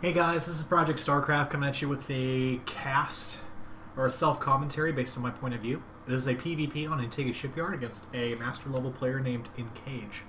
Hey guys, this is Project Starcraft coming at you with a cast or a self-commentary based on my point of view. This is a PvP on Antigua Shipyard against a master level player named Cage.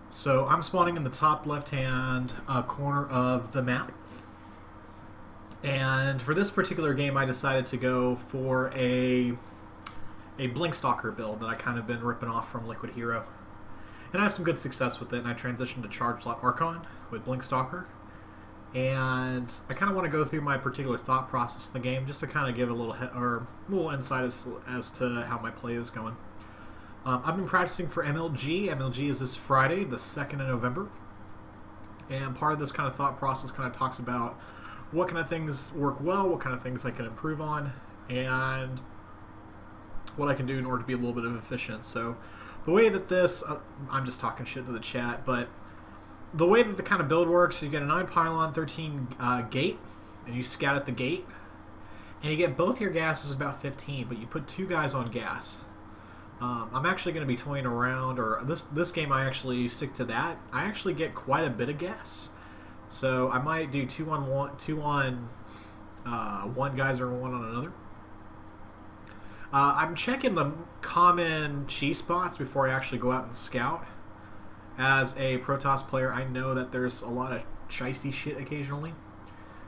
So I'm spawning in the top left-hand corner of the map, and for this particular game I decided to go for a Blink Stalker build that I kind of been ripping off from Liquid Her0. And I have some good success with it, and I transitioned to Charge Slot Archon with Blink Stalker. And I kind of want to go through my particular thought process in the game, just to kind of give a little insight as to how my play is going. I've been practicing for MLG. MLG is this Friday, the 2nd of November. And part of this kind of thought process kind of talks about what kind of things work well, what kind of things I can improve on, and what I can do in order to be a little bit of efficient. So the way that this, I'm just talking shit to the chat, but the way that the kind of build works, you get a 9 pylon, 13 gate, and you scout at the gate, and you get both your gases about 15, but you put 2 guys on gas. I'm actually going to be toying around, or this game I actually stick to that. I actually get quite a bit of gas, so I might do 2 on one geyser and 1 on another. I'm checking the common cheese spots before I actually go out and scout. As a Protoss player, I know that there's a lot of shisty shit occasionally.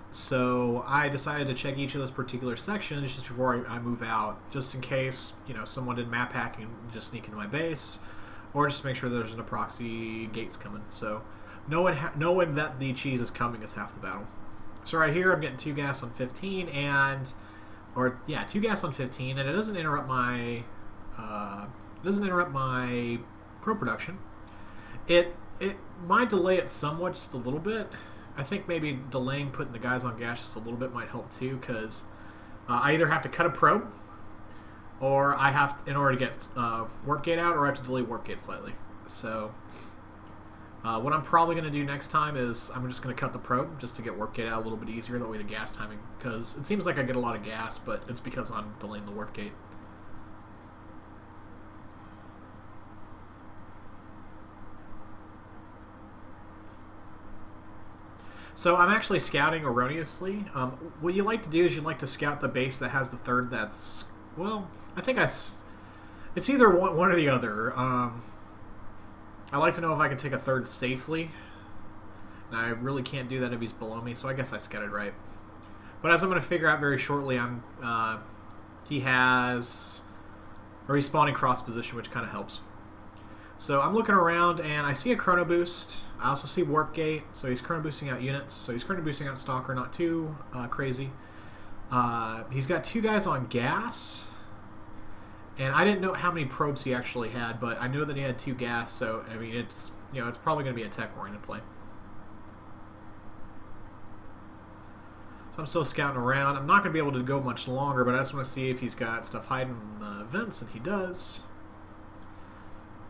So I decided to check each of those particular sections just before I move out, just in case, you know, someone did map hacking and just sneak into my base, or just to make sure there's an proxy gates coming. So knowing that the cheese is coming is half the battle. So right here I'm getting 2 gas on 15 and... 2 gas on 15, and it doesn't interrupt my pro production. It might delay it somewhat, just a little bit. I think maybe delaying putting the guys on gas just a little bit might help too, because I either have to cut a probe, or I have to, in order to get warp gate out, or I have to delay warp gate slightly. So what I'm probably going to do next time is I'm just going to cut the probe just to get warp gate out a little bit easier, that way the gas timing, because it seems like I get a lot of gas, but it's because I'm delaying the warp gate. So I'm actually scouting erroneously. What you like to do is you like to scout the base that has the third that's, well, I think it's either one or the other. I like to know if I can take a third safely, and I really can't do that if he's below me, so I guess I scouted right. But as I'm going to figure out very shortly, he's spawning cross position, which kind of helps. So I'm looking around, and I see a chrono boost. I also see warp gate, so he's chrono boosting out units. So he's chrono boosting out Stalker, not too crazy. He's got 2 guys on gas. And I didn't know how many probes he actually had, but I know that he had 2 gas, so I mean it's probably going to be a tech-oriented play. So I'm still scouting around. I'm not going to be able to go much longer, but I just want to see if he's got stuff hiding in the vents, and he does.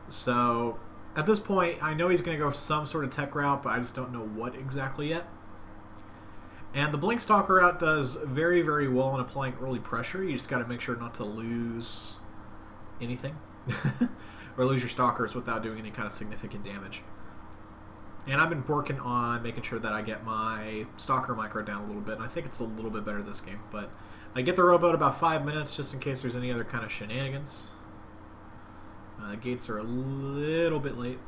So at this point, I know he's going to go some sort of tech route, but I just don't know what exactly yet. And the Blink Stalker route does very, very well in applying early pressure. You just got to make sure not to lose anything or lose your stalkers without doing any kind of significant damage. And I've been working on making sure that I get my stalker micro down a little bit, and I think it's a little bit better this game, but I get the rowboat about 5 minutes just in case there's any other kind of shenanigans. Gates are a little bit late,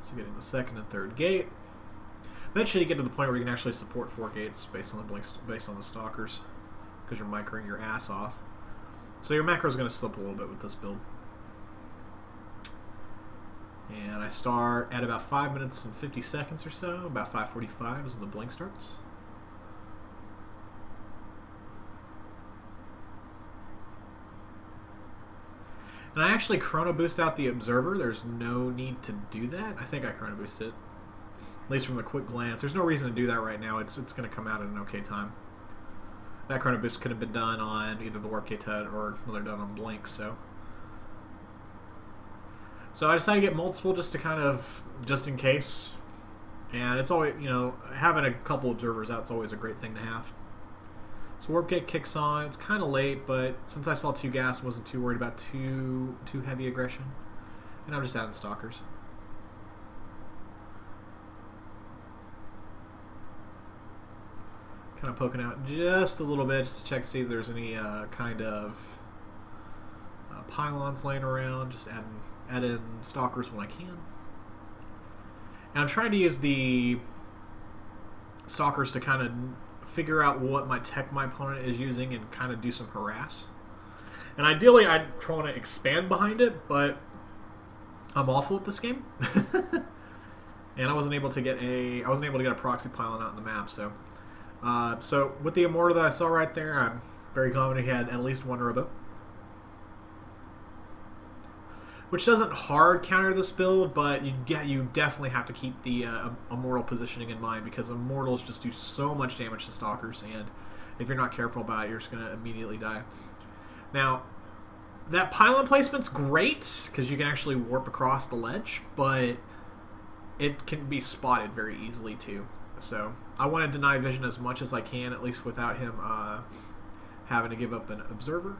so getting the 2nd and 3rd gate. Eventually you get to the point where you can actually support 4 gates based on the stalkers, because you're microing your ass off. So your macro is going to slip a little bit with this build. And I start at about 5 minutes and 50 seconds or so. About 5:45 is when the blink starts. And I actually chrono boost out the observer. There's no need to do that. I think I chrono boosted it, at least from the quick glance. There's no reason to do that right now. It's going to come out at an okay time. That chrono boost could have been done on either the warp gate HUD or they're done on blink. So I decided to get multiple just in case. And it's always, you know, having a couple observers out is always a great thing to have. So warp gate kicks on. It's kind of late, but since I saw 2 gas, I wasn't too worried about too heavy aggression. And I'm just adding stalkers. Kind of poking out just a little bit just to check to see if there's any kind of pylons laying around. Just add in stalkers when I can. And I'm trying to use the stalkers to kind of figure out what my tech my opponent is using and kind of do some harass. And ideally, I'd try to expand behind it, but I'm awful at this game. And I wasn't able to get a proxy pylon out in the map. So, so with the Immortal that I saw right there, I'm very confident he had at least one robo. Which doesn't hard counter this build, but you definitely have to keep the Immortal positioning in mind, because Immortals just do so much damage to Stalkers, and if you're not careful about it, you're just going to immediately die. Now, that pylon placement's great, because you can actually warp across the ledge, but it can be spotted very easily too. So I want to deny vision as much as I can, at least without him having to give up an observer.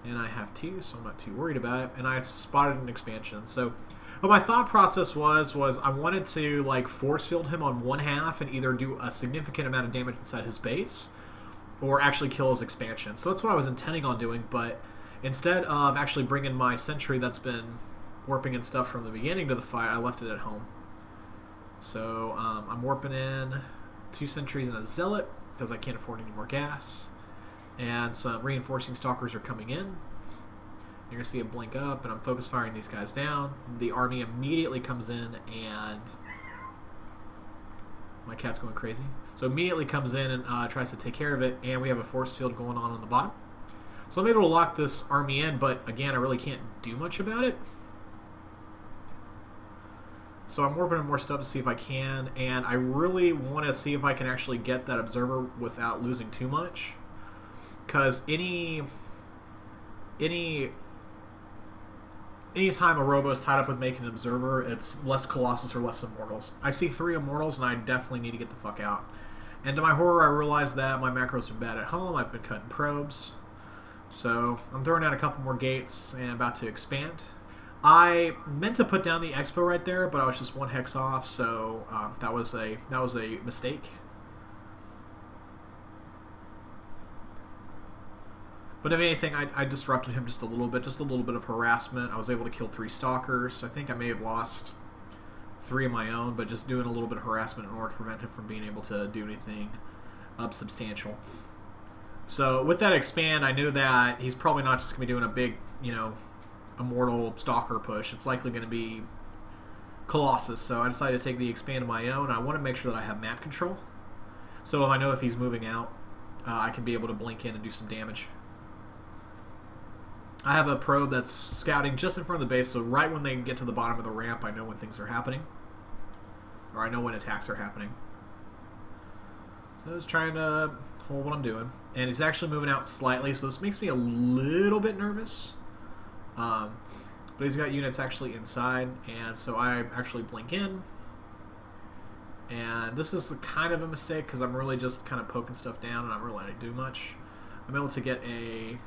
And I have two, so I'm not too worried about it. And I spotted an expansion. So what my thought process was I wanted to like force field him on one half and either do a significant amount of damage inside his base or actually kill his expansion. So that's what I was intending on doing, but instead of actually bringing my sentry that's been warping and stuff from the beginning to the fight, I left it at home. So I'm warping in 2 sentries and a zealot because I can't afford any more gas. And some reinforcing stalkers are coming in. You're going to see it blink up, and I'm focus firing these guys down. The army immediately comes in, and my cat's going crazy. So immediately comes in and tries to take care of it, and we have a force field going on the bottom. So I'm able to lock this army in, but again, I really can't do much about it. So I'm warping in more stuff to see if I can, and I really want to see if I can actually get that observer without losing too much. Because anytime a robo is tied up with making an observer, it's less Colossus or less Immortals. I see 3 Immortals, and I definitely need to get the fuck out. And to my horror, I realized that my macros have been bad at home. I've been cutting probes. So I'm throwing out a couple more gates and about to expand. I meant to put down the expo right there, but I was just 1 hex off, so that was a mistake. But if anything, I disrupted him just a little bit of harassment. I was able to kill 3 stalkers. I think I may have lost 3 of my own, but just doing a little bit of harassment in order to prevent him from being able to do anything substantial. So with that expand, I knew that he's probably not just going to be doing a big, Immortal Stalker push. It's likely going to be Colossus. So I decided to take the expand of my own. I want to make sure that I have map control. So I know if he's moving out, I can be able to blink in and do some damage. I have a probe that's scouting just in front of the base, so right when they get to the bottom of the ramp, I know when things are happening. Or I know when attacks are happening. So I was trying to hold what I'm doing. And he's actually moving out slightly, so this makes me a little bit nervous. But he's got units actually inside, and so I actually blink in. And this is kind of a mistake, because I'm really just kind of poking stuff down, and I'm really not do much. I'm able to get a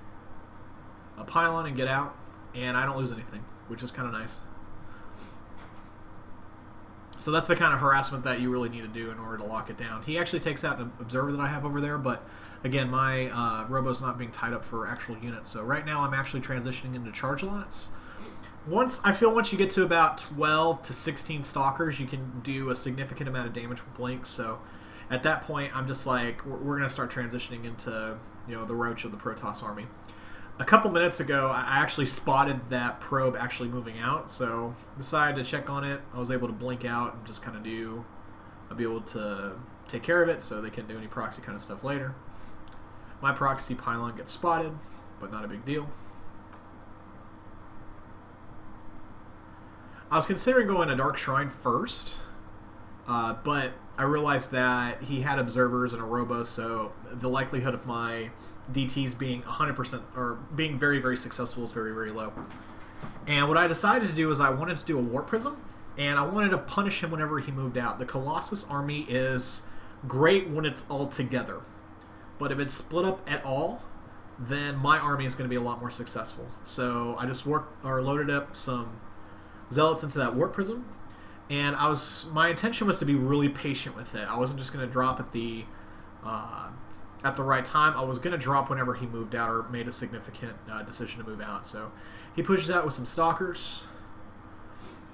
pylon and get out, and I don't lose anything, which is kind of nice. So that's the kind of harassment that you really need to do in order to lock it down. He actually takes out an observer that I have over there, but again, my robo's not being tied up for actual units. So right now I'm actually transitioning into charge lots. Once you get to about 12 to 16 stalkers, you can do a significant amount of damage with blinks. So at that point, I'm just like, we're going to start transitioning into the roach of the Protoss army. A couple minutes ago, I actually spotted that probe actually moving out, so decided to check on it. I was able to blink out and just kind of I'll be able to take care of it so they can do any proxy kind of stuff later. My proxy pylon gets spotted, but not a big deal. I was considering going a Dark Shrine first, but I realized that he had observers and a robo, so the likelihood of my DTs being 100% or being very, very successful is very, very low. And what I decided to do is I wanted to do a Warp Prism, and I wanted to punish him whenever he moved out. The Colossus army is great when it's all together, but if it's split up at all, then my army is going to be a lot more successful. So I just loaded up some Zealots into that Warp Prism, and my intention was to be really patient with it. I wasn't just going to drop at the at the right time. I was going to drop whenever he moved out or made a significant decision to move out. So he pushes out with some Stalkers.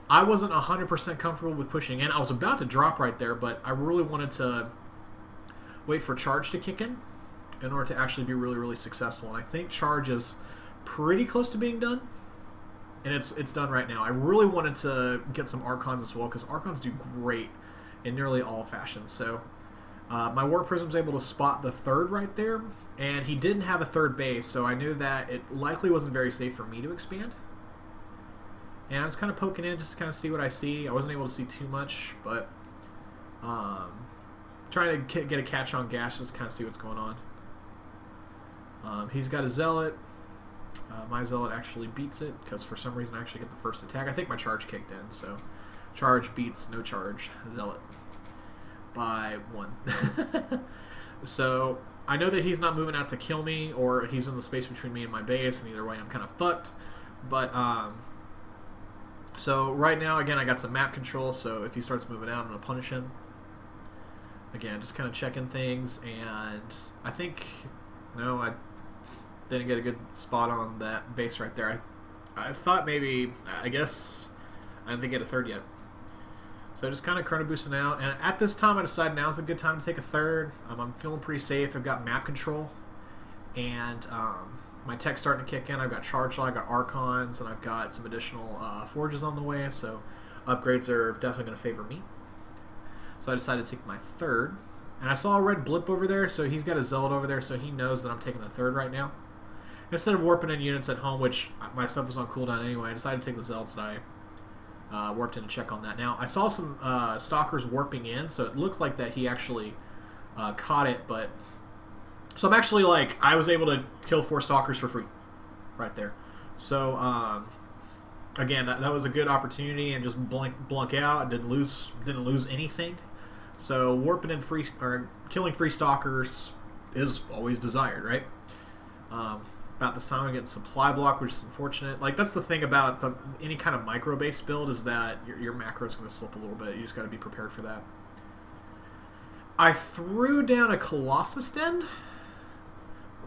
I wasn't 100% comfortable with pushing in. I was about to drop right there, but I really wanted to wait for charge to kick in order to actually be really, really successful. And I think charge is pretty close to being done. And it's done right now. I really wanted to get some Archons as well, because Archons do great in nearly all fashions. So my Warp Prism was able to spot the third right there, and he didn't have a third base, so I knew that it likely wasn't very safe for me to expand. And I was kind of poking in just to kind of see what I see. I wasn't able to see too much, but trying to get a catch on gas just to kind of see what's going on. He's got a Zealot. My Zealot actually beats it, because for some reason I actually get the first attack. I think my charge kicked in, so charge beats no charge Zealot by 1. So I know that he's not moving out to kill me, or he's in the space between me and my base, and either way I'm kind of fucked. But so right now, again, I got some map control, so if he starts moving out, I'm going to punish him. Again, just kind of checking things, and I think, no, I didn't get a good spot on that base right there. I thought maybe, I guess, I didn't think I had a third yet. So just kind of chrono boosting out, and at this time I decided now's a good time to take a third. I'm feeling pretty safe. I've got map control, and my tech's starting to kick in. I've got charge law, I've got Archons, and I've got some additional forges on the way, so upgrades are definitely going to favor me. So I decided to take my third, and I saw a red blip over there, so he's got a Zealot over there, so he knows that I'm taking the third right now. Instead of warping in units at home, which my stuff was on cooldown anyway, I decided to take the Zealots that I warped in to check on that. Now, I saw some Stalkers warping in, so it looks like that he actually caught it, but... So I'm actually, like, I was able to kill 4 Stalkers for free right there. So, again, that was a good opportunity, and just blunk out. I didn't lose anything. So warping in free, or killing free Stalkers is always desired, right? About this time I'm getting supply block, which is unfortunate. Like, that's the thing about any kind of micro-based build, is that your macro is going to slip a little bit. You just got to be prepared for that. I threw down a Colossus Den,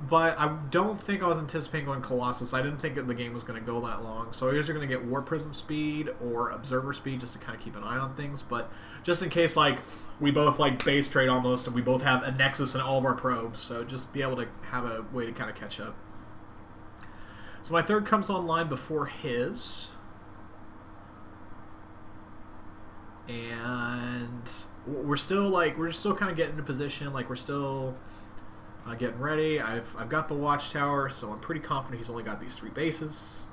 but I don't think I was anticipating going Colossus. I didn't think that the game was going to go that long. So I was either going to get Warp Prism speed or Observer speed, just to kind of keep an eye on things. But just in case, like, we both, like, base trade almost, and we both have a Nexus in all of our probes. So just be able to have a way to kind of catch up. So my third comes online before his. And we're still kind of getting into position. Like, we're still getting ready. I've got the watchtower, so I'm pretty confident he's only got these 3 bases.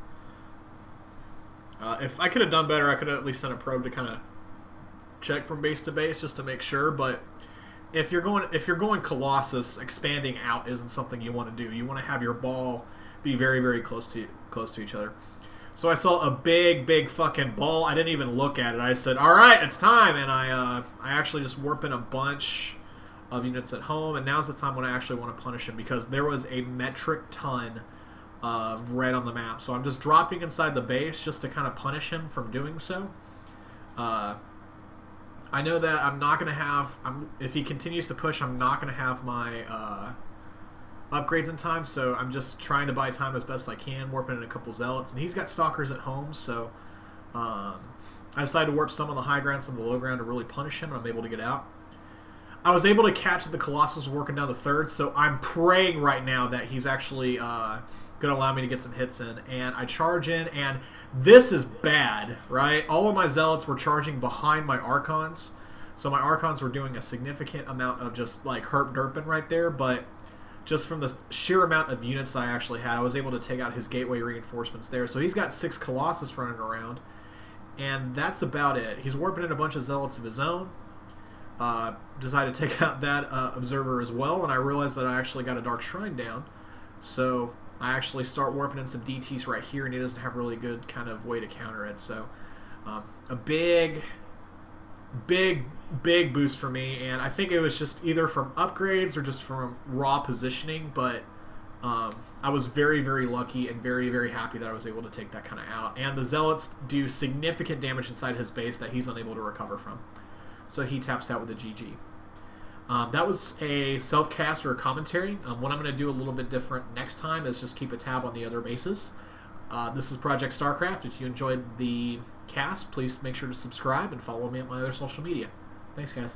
If I could have done better, I could have at least sent a probe to kind of check from base to base just to make sure. But if you're going Colossus, expanding out isn't something you want to do. You want to have your ball be very, very close to each other. So I saw a big fucking ball. I didn't even look at it. I said, "All right, it's time," and I actually just warp in a bunch of units at home, and now's the time when I actually want to punish him, because there was a metric ton of red on the map. So I'm just dropping inside the base just to kind of punish him from doing so. I know that I'm not going to have... if he continues to push, I'm not going to have my upgrades in time, so I'm just trying to buy time as best I can, warping in a couple Zealots. And he's got Stalkers at home, so I decided to warp some on the high ground, some on the low ground to really punish him, and I'm able to get out. I was able to catch the Colossus working down the third, so I'm praying right now that he's actually going to allow me to get some hits in. And I charge in, and this is bad, right? All of my Zealots were charging behind my Archons, so my Archons were doing a significant amount of just, like, herp-derping right there, but just from the sheer amount of units that I actually had, I was able to take out his gateway reinforcements there. So he's got 6 Colossus running around, and that's about it. He's warping in a bunch of Zealots of his own. Decided to take out that Observer as well, and I realized that I actually got a Dark Shrine down. So I actually start warping in some DTs right here, and he doesn't have a really good kind of way to counter it. So a big boost for me, and I think it was just either from upgrades or just from raw positioning, but I was very, very lucky and very, very happy that I was able to take that kind of out. And the Zealots do significant damage inside his base that he's unable to recover from. So he taps out with a GG. That was a self-cast or a commentary. What I'm going to do a little bit different next time is just keep a tab on the other bases. This is Project Starcraft. If you enjoyed the cast, please make sure to subscribe and follow me at my other social media. Thanks, guys.